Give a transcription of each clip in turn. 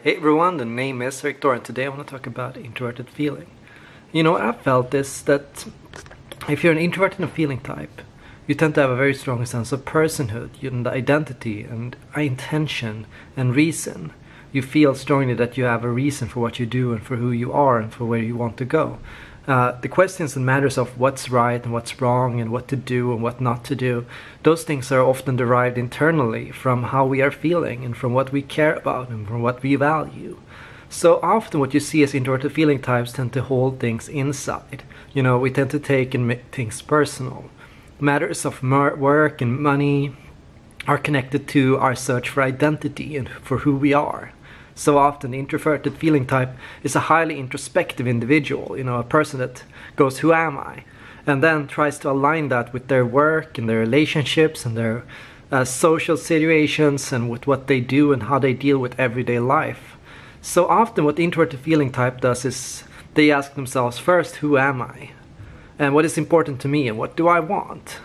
Hey everyone, the name is Victor and today I want to talk about introverted feeling. You know what I've felt is that if you're an introverted and feeling type, you tend to have a very strong sense of personhood, and identity and intention and reason. You feel strongly that you have a reason for what you do and for who you are and for where you want to go. The questions and matters of what's right and what's wrong and what to do and what not to do, those things are often derived internally from how we are feeling and from what we care about and from what we value. So often what you see as introverted feeling types tend to hold things inside. You know, we tend to take and make things personal. Matters of work and money are connected to our search for identity and for who we are. So often the introverted feeling type is a highly introspective individual, you know, a person that goes, who am I? And then tries to align that with their work and their relationships and their social situations and with what they do and how they deal with everyday life. So often what the introverted feeling type does is they ask themselves first, who am I? And what is important to me and what do I want?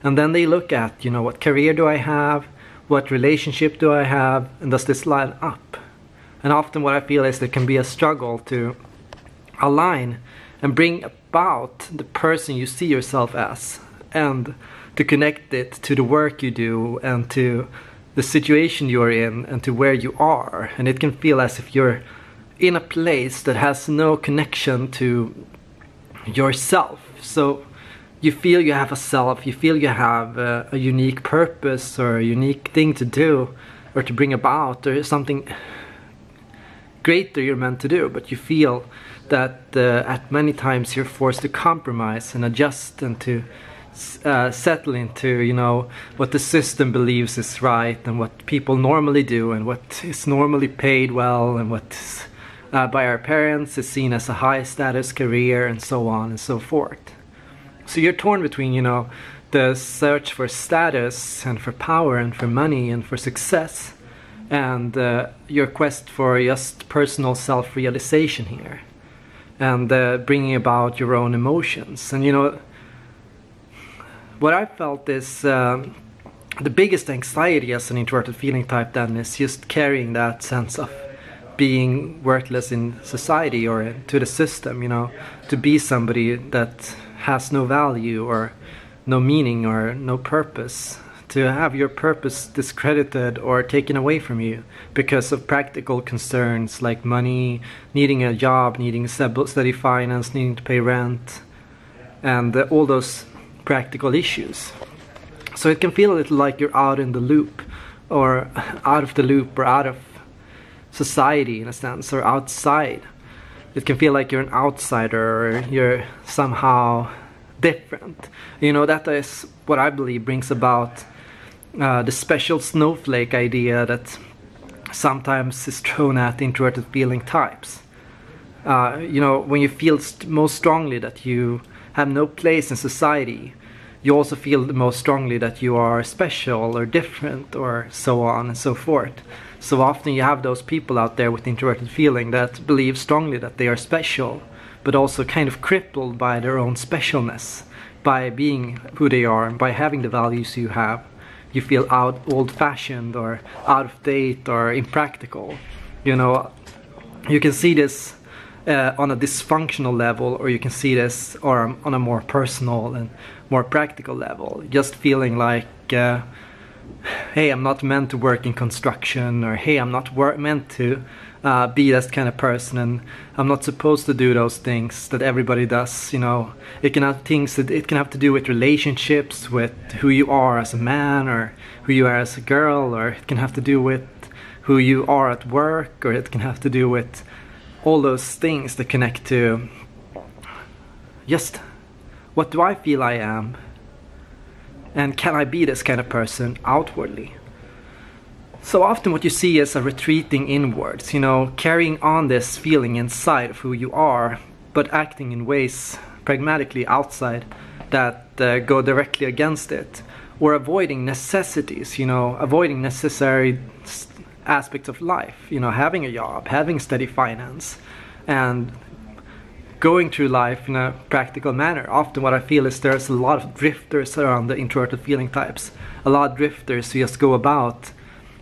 And then they look at, you know, what career do I have? What relationship do I have? And does this line up? And often what I feel is there can be a struggle to align and bring about the person you see yourself as and to connect it to the work you do and to the situation you're in and to where you are. And it can feel as if you're in a place that has no connection to yourself. So you feel you have a self, you feel you have a unique purpose or a unique thing to do or to bring about or something greater you're meant to do, but you feel that at many times you're forced to compromise and adjust and to settle into, you know, what the system believes is right and what people normally do and what is normally paid well and what by our parents is seen as a high status career and so on and so forth. So you're torn between, you know, the search for status and for power and for money and for success and your quest for just personal self-realization here and bringing about your own emotions. And you know, what I felt is the biggest anxiety as an introverted feeling type then is just carrying that sense of being worthless in society or to the system, you know, to be somebody that has no value or no meaning or no purpose, to have your purpose discredited or taken away from you because of practical concerns like money, needing a job, needing steady finance, needing to pay rent, and all those practical issues. So it can feel a little like you're out in the loop, or out of the loop, or out of society in a sense, or outside. It can feel like you're an outsider, or you're somehow different. You know, that is what I believe brings about the special snowflake idea that sometimes is thrown at introverted feeling types. You know, when you feel most strongly that you have no place in society, you also feel the most strongly that you are special or different or so on and so forth. So often you have those people out there with introverted feeling that believe strongly that they are special, but also kind of crippled by their own specialness, by being who they are and by having the values you have. You feel old-fashioned or out of date or impractical. You know, you can see this on a dysfunctional level, or you can see this or on a more personal and more practical level. Just feeling like, hey, I'm not meant to work in construction, or hey, I'm not meant to be that kind of person, and I'm not supposed to do those things that everybody does. You know, it can have to do with relationships, with who you are as a man or who you are as a girl, or it can have to do with who you are at work, or it can have to do with all those things that connect to just what do I feel I am, and can I be this kind of person outwardly? So often what you see is a retreating inwards, you know, carrying on this feeling inside of who you are, but acting in ways pragmatically outside that go directly against it, or avoiding necessities, you know, avoiding necessary aspects of life, you know, having a job, having steady finance, and going through life in a practical manner. Often what I feel is there's a lot of drifters around the introverted feeling types, a lot of drifters who just go about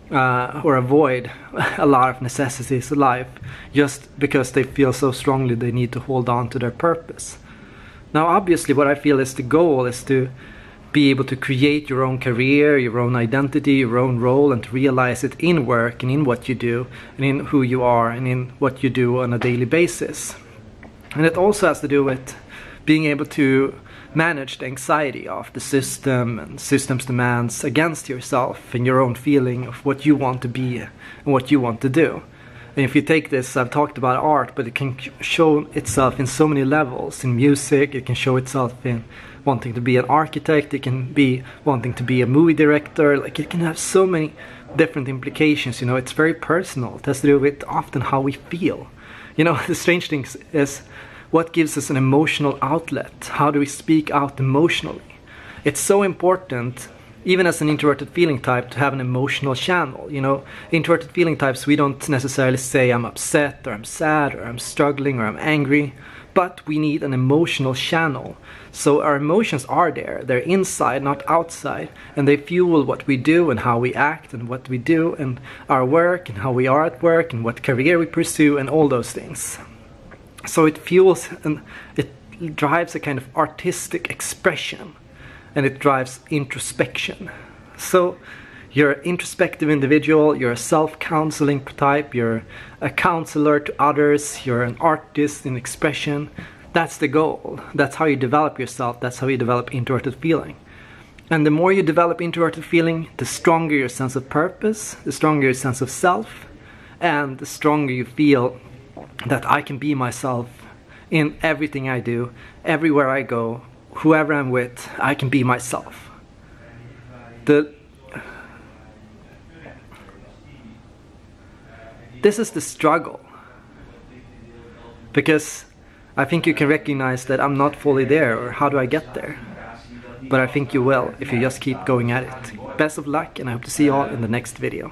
or avoid a lot of necessities of life just because they feel so strongly they need to hold on to their purpose. Now obviously what I feel is the goal is to be able to create your own career, your own identity, your own role, and to realize it in work and in what you do and in who you are and in what you do on a daily basis. And it also has to do with being able to manage the anxiety of the system and system's demands against yourself and your own feeling of what you want to be and what you want to do. And if you take this, I've talked about art, but it can show itself in so many levels. In music, it can show itself in wanting to be an architect, it can be wanting to be a movie director, like it can have so many different implications, you know, it's very personal. It has to do with often how we feel. You know, the strange thing is what gives us an emotional outlet? How do we speak out emotionally? It's so important, even as an introverted feeling type, to have an emotional channel. You know, introverted feeling types, we don't necessarily say I'm upset or I'm sad or I'm struggling or I'm angry, but we need an emotional channel. So our emotions are there, they're inside, not outside, and they fuel what we do and how we act and what we do and our work and how we are at work and what career we pursue and all those things. So it fuels and it drives a kind of artistic expression, and it drives introspection. So you're an introspective individual, you're a self-counseling type, you're a counselor to others, you're an artist in expression. That's the goal. That's how you develop yourself, that's how you develop introverted feeling. And the more you develop introverted feeling, the stronger your sense of purpose, the stronger your sense of self, and the stronger you feel that I can be myself in everything I do, everywhere I go, whoever I'm with, I can be myself. This is the struggle, because I think you can recognize that I'm not fully there, or how do I get there? But I think you will if you just keep going at it. Best of luck, and I hope to see you all in the next video.